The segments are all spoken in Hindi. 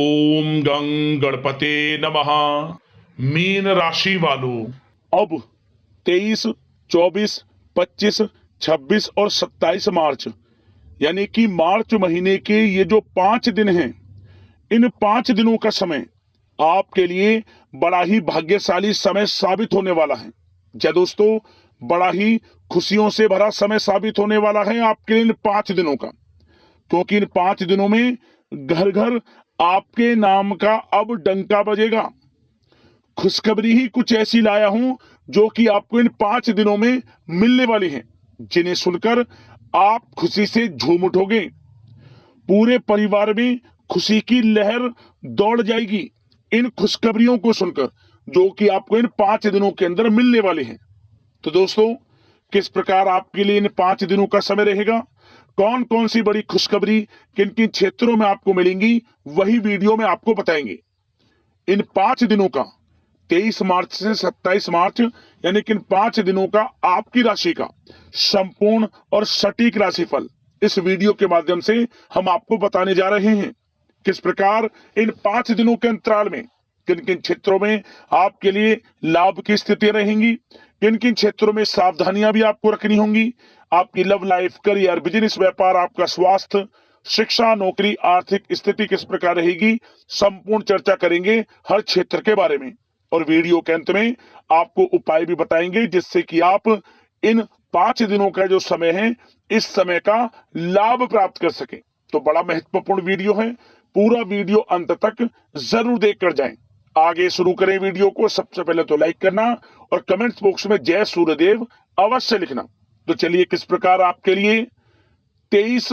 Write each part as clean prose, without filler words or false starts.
ओम गं गणपते नमः। मीन राशि वालों, अब 23, 24, 25, 26 और 27 मार्च यानी कि मार्च महीने के ये जो 5 दिन हैं, इन 5 दिनों का समय आपके लिए बड़ा ही भाग्यशाली समय साबित होने वाला है। जय दोस्तों, बड़ा ही खुशियों से भरा समय साबित होने वाला है आपके लिए इन 5 दिनों का, क्योंकि इन 5 दिनों में घर घर आपके नाम का अब डंका बजेगा। खुशखबरी ही कुछ ऐसी लाया हूं जो कि आपको इन 5 दिनों में मिलने वाली है, जिन्हें सुनकर आप खुशी से झूम उठोगे। पूरे परिवार में खुशी की लहर दौड़ जाएगी इन खुशखबरियों को सुनकर, जो कि आपको इन 5 दिनों के अंदर मिलने वाली है। तो दोस्तों, किस प्रकार आपके लिए इन 5 दिनों का समय रहेगा, कौन कौन सी बड़ी खुशखबरी किन किन क्षेत्रों में आपको मिलेंगी, वही वीडियो में आपको बताएंगे। इन 5 दिनों का 23 मार्च से 27 मार्च यानी कि इन 5 दिनों का आपकी राशि का संपूर्ण और सटीक राशिफल इस वीडियो के माध्यम से हम आपको बताने जा रहे हैं। किस प्रकार इन 5 दिनों के अंतराल में किन किन क्षेत्रों में आपके लिए लाभ की स्थितियां रहेंगी, किन किन क्षेत्रों में सावधानियां भी आपको रखनी होंगी। आपकी लव लाइफ, करियर, बिजनेस, व्यापार, आपका स्वास्थ्य, शिक्षा, नौकरी, आर्थिक स्थिति किस प्रकार रहेगी, संपूर्ण चर्चा करेंगे हर क्षेत्र के बारे में। और वीडियो के अंत में आपको उपाय भी बताएंगे जिससे कि आप इन 5 दिनों का जो समय है, इस समय का लाभ प्राप्त कर सके। तो बड़ा महत्वपूर्ण वीडियो है, पूरा वीडियो अंत तक जरूर देखकर जाएं। आगे शुरू करें वीडियो को। सबसे पहले तो लाइक करना और कमेंट्स बॉक्स में जय सूर्यदेव अवश्य लिखना। तो चलिए, किस प्रकार आपके लिए 23,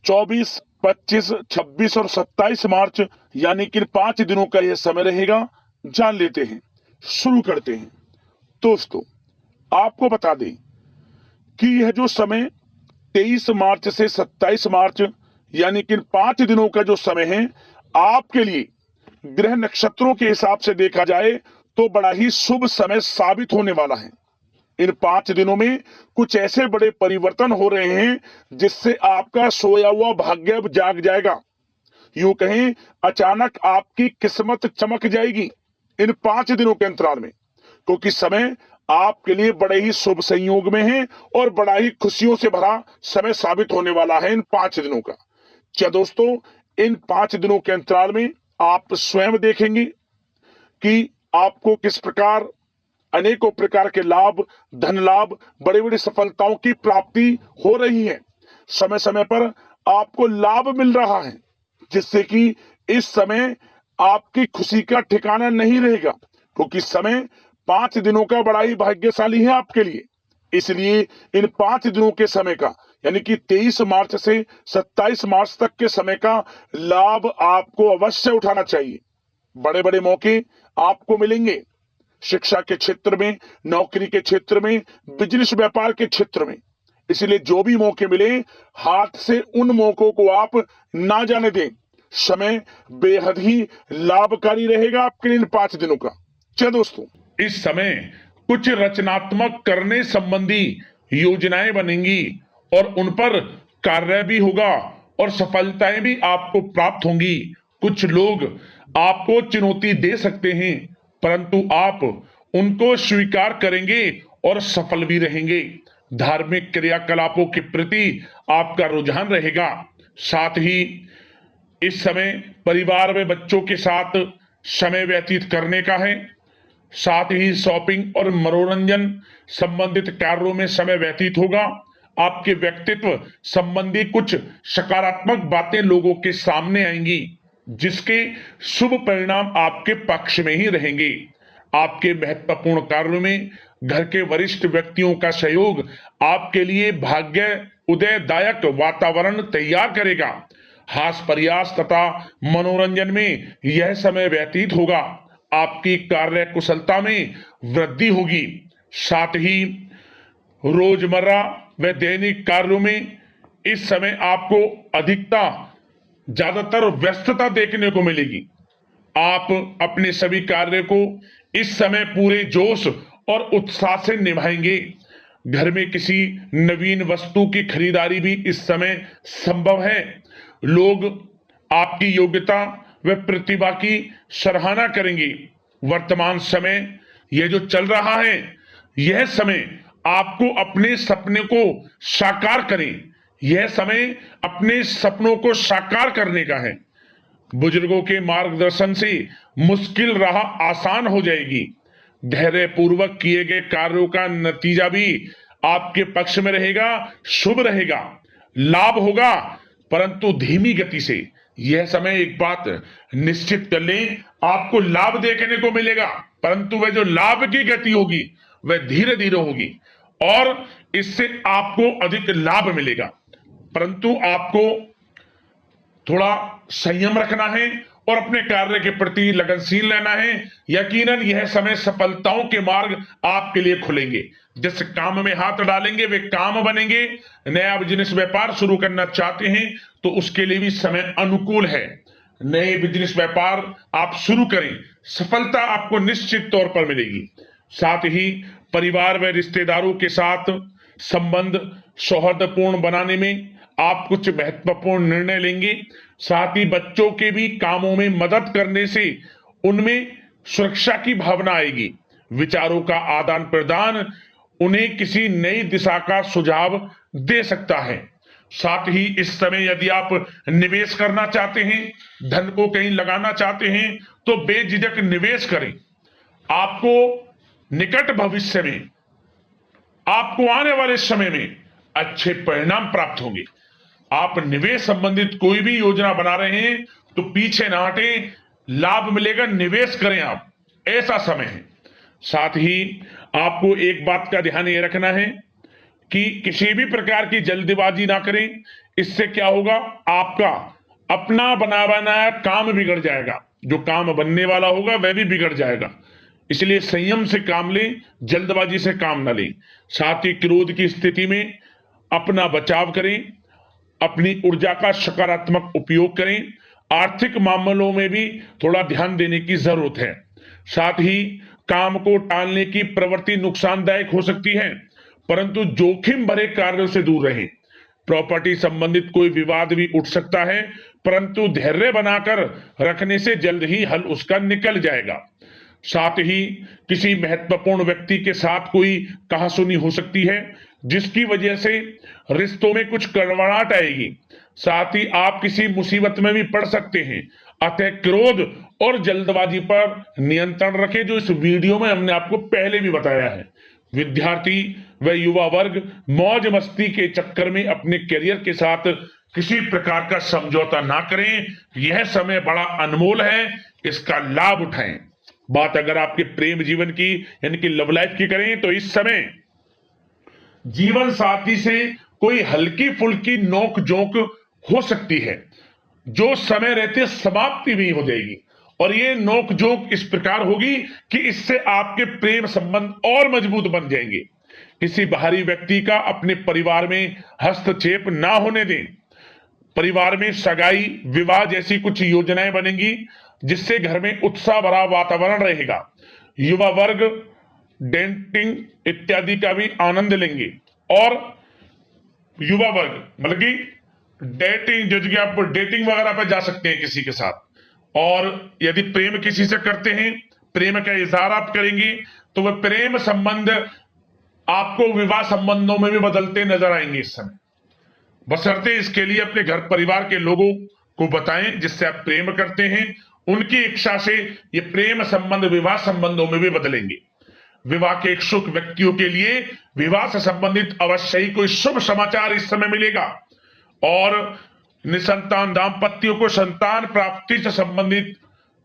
24, 25, 26 और 27 मार्च यानी कि 5 दिनों का यह समय रहेगा, जान लेते हैं। शुरू करते हैं। दोस्तों, आपको बता दें कि यह जो समय 23 मार्च से 27 मार्च यानी कि 5 दिनों का जो समय है, आपके लिए ग्रह नक्षत्रों के हिसाब से देखा जाए तो बड़ा ही शुभ समय साबित होने वाला है। इन 5 दिनों में कुछ ऐसे बड़े परिवर्तन हो रहे हैं जिससे आपका सोया हुआ भाग्य अब जाग जाएगा। यूं कहें, अचानक आपकी किस्मत चमक जाएगी इन 5 दिनों के अंतराल में, क्योंकि समय आपके लिए बड़े ही शुभ संयोग में है और बड़ा ही खुशियों से भरा समय साबित होने वाला है इन 5 दिनों का। क्या दोस्तों, इन 5 दिनों के अंतराल में आप स्वयं देखेंगे कि आपको किस प्रकार अनेकों प्रकार के लाभ, धन लाभ, बड़ी बड़ी सफलताओं की प्राप्ति हो रही है। समय समय पर आपको लाभ मिल रहा है, जिससे कि इस समय आपकी खुशी का ठिकाना नहीं रहेगा, क्योंकि समय 5 दिनों का बड़ा ही भाग्यशाली है आपके लिए। इसलिए इन 5 दिनों के समय का यानी कि 23 मार्च से 27 मार्च तक के समय का लाभ आपको अवश्य उठाना चाहिए। बड़े बड़े मौके आपको मिलेंगे, शिक्षा के क्षेत्र में, नौकरी के क्षेत्र में, बिजनेस व्यापार के क्षेत्र में। इसलिए जो भी मौके मिले, हाथ से उन मौकों को आप ना जाने दें। समय बेहद ही लाभकारी रहेगा आपके लिए इन 5 दिनों का। चलिए दोस्तों, इस समय कुछ रचनात्मक करने संबंधी योजनाएं बनेंगी और उन पर कार्य भी होगा और सफलताएं भी आपको प्राप्त होंगी। कुछ लोग आपको चुनौती दे सकते हैं, परंतु आप उनको स्वीकार करेंगे और सफल भी रहेंगे। धार्मिक क्रियाकलापों के प्रति आपका रुझान रहेगा। साथ ही इस समय परिवार में बच्चों के साथ समय व्यतीत करने का है। साथ ही शॉपिंग और मनोरंजन संबंधित कार्यों में समय व्यतीत होगा। आपके व्यक्तित्व संबंधी कुछ सकारात्मक बातें लोगों के सामने आएंगी, जिसके शुभ परिणाम आपके पक्ष में ही रहेंगे। आपके महत्वपूर्ण कार्यों में घर के वरिष्ठ व्यक्तियों का सहयोग आपके लिए भाग्य उदयदायक वातावरण तैयार करेगा। हास प्रयास तथा मनोरंजन में यह समय व्यतीत होगा। आपकी कार्य कुशलता में वृद्धि होगी। साथ ही रोजमर्रा व दैनिक कार्यों में इस समय आपको अधिकता ज्यादातर व्यस्तता देखने को मिलेगी। आप अपने सभी कार्य को इस समय पूरे जोश और उत्साह से निभाएंगे। घर में किसी नवीन वस्तु की खरीदारी भी इस समय संभव है। लोग आपकी योग्यता वे प्रतिभा की सराहना करेंगे। वर्तमान समय यह जो चल रहा है, यह समय आपको अपने सपने को साकार करें, यह समय अपने सपनों को साकार करने का है। बुजुर्गों के मार्गदर्शन से मुश्किल राह आसान हो जाएगी। धैर्य पूर्वक किए गए कार्यों का नतीजा भी आपके पक्ष में रहेगा, शुभ रहेगा, लाभ होगा, परंतु धीमी गति से। यह समय एक बात निश्चित कर लें, आपको लाभ देखने को मिलेगा, परंतु वह जो लाभ की गति होगी वह धीरे धीरे होगी और इससे आपको अधिक लाभ मिलेगा। परंतु आपको थोड़ा संयम रखना है और अपने कार्य के प्रति लगनशील रहना है। यकीनन यह समय सफलताओं के मार्ग आपके लिए खुलेंगे। जिस काम में हाथ डालेंगे वे काम बनेंगे। नया बिजनेस व्यापार शुरू करना चाहते हैं तो उसके लिए भी समय अनुकूल है। नए बिजनेस व्यापार आप शुरू करें, सफलता आपको निश्चित तौर पर मिलेगी। साथ ही परिवार व रिश्तेदारों के साथ संबंध सौहार्दपूर्ण बनाने में आप कुछ महत्वपूर्ण निर्णय लेंगे। साथ ही बच्चों के भी कामों में मदद करने से उनमें सुरक्षा की भावना आएगी। विचारों का आदान प्रदान उन्हें किसी नई दिशा का सुझाव दे सकता है। साथ ही इस समय यदि आप निवेश करना चाहते हैं, धन को कहीं लगाना चाहते हैं तो बेझिझक निवेश करें। आपको निकट भविष्य में, आपको आने वाले समय में अच्छे परिणाम प्राप्त होंगे। आप निवेश संबंधित कोई भी योजना बना रहे हैं तो पीछे ना हटें, लाभ मिलेगा, निवेश करें आप, ऐसा समय है। साथ ही आपको एक बात का ध्यान ये रखना है कि किसी भी प्रकार की जल्दबाजी ना करें। इससे क्या होगा, आपका अपना बना बनाया काम बिगड़ जाएगा, जो काम बनने वाला होगा वह भी बिगड़ जाएगा। इसलिए संयम से काम लें, जल्दबाजी से काम न लें। साथ ही क्रोध की स्थिति में अपना बचाव करें, अपनी ऊर्जा का सकारात्मक उपयोग करें। आर्थिक मामलों में भी थोड़ा ध्यान देने की जरूरत है। साथ ही काम को टालने की प्रवृत्ति नुकसानदायक हो सकती है, परंतु जोखिम भरे कार्यों से दूर रहें। प्रॉपर्टी संबंधित कोई विवाद भी उठ सकता है, परंतु धैर्य बनाकर रखने से जल्द ही हल उसका निकल जाएगा। साथ ही किसी महत्वपूर्ण व्यक्ति के साथ कोई कहासुनी हो सकती है, जिसकी वजह से रिश्तों में कुछ कड़वाहट आएगी। साथ ही आप किसी मुसीबत में भी पड़ सकते हैं। अतः क्रोध और जल्दबाजी पर नियंत्रण रखें, जो इस वीडियो में हमने आपको पहले भी बताया है। विद्यार्थी व युवा वर्ग मौज मस्ती के चक्कर में अपने करियर के साथ किसी प्रकार का समझौता ना करें। यह समय बड़ा अनमोल है, इसका लाभ उठाएं। बात अगर आपके प्रेम जीवन की यानी कि लव लाइफ की करें तो इस समय जीवन साथी से कोई हल्की फुल्की नोक झोंक हो सकती है, जो समय रहते समाप्ति भी हो जाएगी। और ये नोक झोंक इस प्रकार होगी कि इससे आपके प्रेम संबंध और मजबूत बन जाएंगे। किसी बाहरी व्यक्ति का अपने परिवार में हस्तक्षेप ना होने दें। परिवार में सगाई, विवाह जैसी कुछ योजनाएं बनेंगी, जिससे घर में उत्साह भरा वातावरण रहेगा। युवा वर्ग डेटिंग इत्यादि का भी आनंद लेंगे। और युवा वर्ग मतलब कि डेटिंग, जैसे कि आप डेटिंग वगैरह पर जा सकते हैं किसी के साथ। और यदि प्रेम किसी से करते हैं, प्रेम का इजहार आप करेंगे, तो वह प्रेम संबंध आपको विवाह संबंधों में भी बदलते नजर आएंगे इस समय। बशर्ते इसके लिए अपने घर परिवार के लोगों को बताएं जिससे आप प्रेम करते हैं। उनकी इच्छा से ये प्रेम संबंध विवाह संबंधों में भी बदलेंगे। विवाह के इच्छुक व्यक्तियों के लिए विवाह से संबंधित अवश्य ही कोई शुभ समाचार इस समय मिलेगा। और निसंतान दाम्पत्यों को संतान प्राप्ति से संबंधित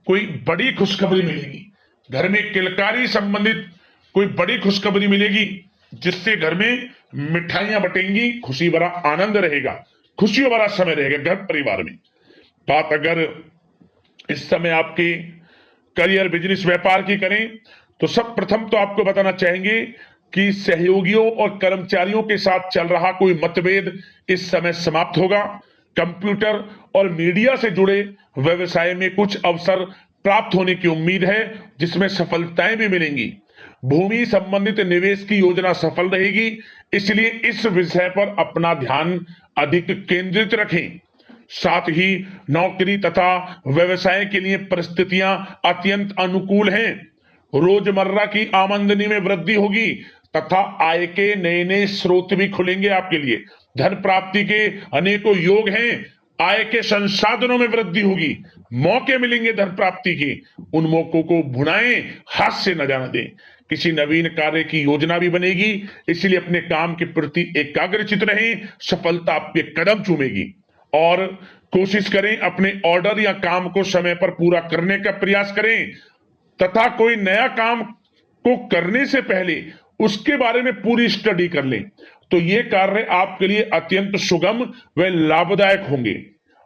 कोई बड़ी खुशखबरी मिलेगी। घर में किलकारी संबंधित कोई बड़ी खुशखबरी मिलेगी, जिससे घर में मिठाइयां बटेंगी, खुशी भरा आनंद रहेगा, खुशियों भरा समय रहेगा घर परिवार में। बात अगर इस समय आपके करियर, बिजनेस, व्यापार की करें तो सब प्रथम तो आपको बताना चाहेंगे कि सहयोगियों और कर्मचारियों के साथ चल रहा कोई मतभेद इस समय समाप्त होगा। कंप्यूटर और मीडिया से जुड़े व्यवसाय में कुछ अवसर प्राप्त होने की उम्मीद है, जिसमें सफलताएं भी मिलेंगी। भूमि संबंधित निवेश की योजना सफल रहेगी, इसलिए इस विषय पर अपना ध्यान अधिक केंद्रित रखें। साथ ही नौकरी तथा व्यवसाय के लिए परिस्थितियां अत्यंत अनुकूल हैं। रोजमर्रा की आमदनी में वृद्धि होगी तथा आय के नए नए स्रोत भी खुलेंगे आपके लिए। धन प्राप्ति के अनेकों योग हैं। आय के संसाधनों में वृद्धि होगी, मौके मिलेंगे धन प्राप्ति के। उन मौकों को भुनाएं, हाथ से न जाने दें। किसी नवीन कार्य की योजना भी बनेगी, इसलिए अपने काम के प्रति एकाग्रचित रहें, सफलता आपके कदम चूमेगी। और कोशिश करें अपने ऑर्डर या काम को समय पर पूरा करने का प्रयास करें तथा कोई नया काम को करने से पहले उसके बारे में पूरी स्टडी कर लें, तो ये कार्य आपके लिए अत्यंत सुगम व लाभदायक होंगे।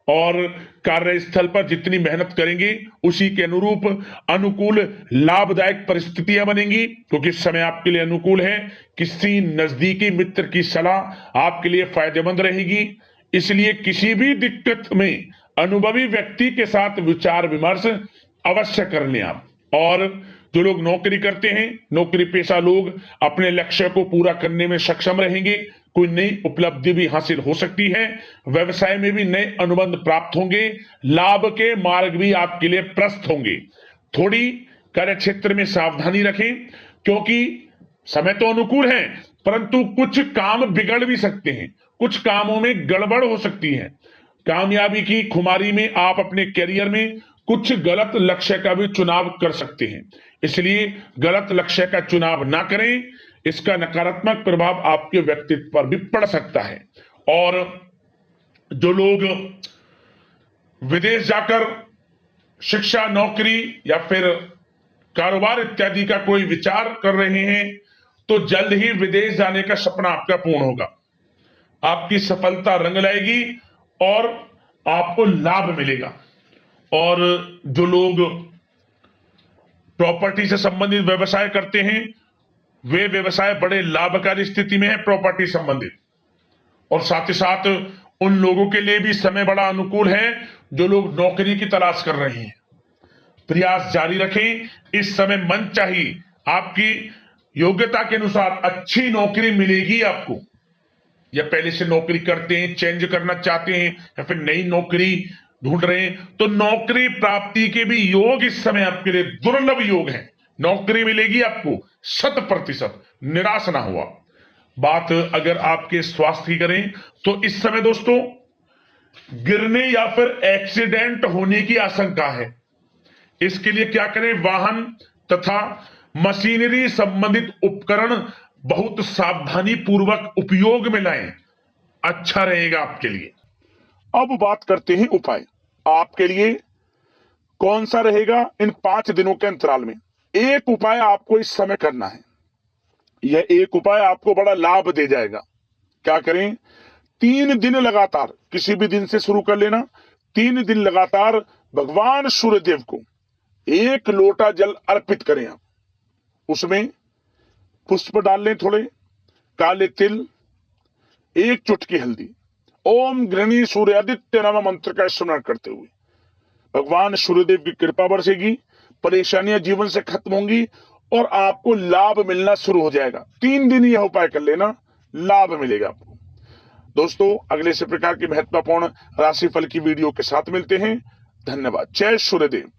और कार्यस्थल पर जितनी मेहनत करेंगे उसी के अनुरूप अनुकूल लाभदायक परिस्थितियां बनेंगी, क्योंकि समय आपके लिए अनुकूल है। किसी नजदीकी मित्र की सलाह आपके लिए फायदेमंद रहेगी, इसलिए किसी भी दिक्कत में अनुभवी व्यक्ति के साथ विचार विमर्श अवश्य कर लें आप। और जो लोग नौकरी करते हैं, नौकरी पेशा लोग अपने लक्ष्य को पूरा करने में सक्षम रहेंगे। कोई नई उपलब्धि भी हासिल हो सकती है। व्यवसाय में भी नए अनुबंध प्राप्त होंगे। लाभ के मार्ग भी आपके लिए प्रशस्त होंगे। थोड़ी कार्य क्षेत्र में सावधानी रखें, क्योंकि समय तो अनुकूल है परंतु कुछ काम बिगड़ भी सकते हैं, कुछ कामों में गड़बड़ हो सकती है। कामयाबी की खुमारी में आप अपने करियर में कुछ गलत लक्ष्य का भी चुनाव कर सकते हैं, इसलिए गलत लक्ष्य का चुनाव ना करें। इसका नकारात्मक प्रभाव आपके व्यक्तित्व पर भी पड़ सकता है। और जो लोग विदेश जाकर शिक्षा, नौकरी या फिर कारोबार इत्यादि का कोई विचार कर रहे हैं, तो जल्द ही विदेश जाने का सपना आपका पूर्ण होगा। आपकी सफलता रंग लाएगी और आपको लाभ मिलेगा। और जो लोग प्रॉपर्टी से संबंधित व्यवसाय करते हैं, वे व्यवसाय बड़े लाभकारी स्थिति में है प्रॉपर्टी संबंधित। और साथ ही साथ उन लोगों के लिए भी समय बड़ा अनुकूल है जो लोग नौकरी की तलाश कर रहे हैं। प्रयास जारी रखें। इस समय मन चाहिए आपकी योग्यता के अनुसार अच्छी नौकरी मिलेगी आपको। या पहले से नौकरी करते हैं, चेंज करना चाहते हैं, या फिर नई नौकरी ढूंढ रहे हैं, तो नौकरी प्राप्ति के भी योग इस समय आपके लिए दुर्लभ योग है। नौकरी मिलेगी आपको 100%, निराश ना हुआ। बात अगर आपके स्वास्थ्य की करें तो इस समय दोस्तों गिरने या फिर एक्सीडेंट होने की आशंका है। इसके लिए क्या करें? वाहन तथा मशीनरी संबंधित उपकरण बहुत सावधानी पूर्वक उपयोग में लाएं, अच्छा रहेगा आपके लिए। अब बात करते हैं उपाय। आपके लिए कौन सा रहेगा इन 5 दिनों के अंतराल में? एक उपाय आपको इस समय करना है। यह एक उपाय आपको बड़ा लाभ दे जाएगा। क्या करें? 3 दिन लगातार, किसी भी दिन से शुरू कर लेना, 3 दिन लगातार भगवान सूर्यदेव को 1 लोटा जल अर्पित करें आप। उसमें पुष्प डाल लें, थोड़े काले तिल, 1 चुटकी हल्दी, ओम गृणी सूर्यादित्य नमः मंत्र का स्मरण करते हुए भगवान सूर्यदेव की कृपा बरसेगी, परेशानियां जीवन से खत्म होंगी और आपको लाभ मिलना शुरू हो जाएगा। 3 दिन यह उपाय कर लेना, लाभ मिलेगा आपको। दोस्तों, अगले इसी प्रकार की महत्वपूर्ण राशिफल की वीडियो के साथ मिलते हैं। धन्यवाद। जय सूर्यदेव।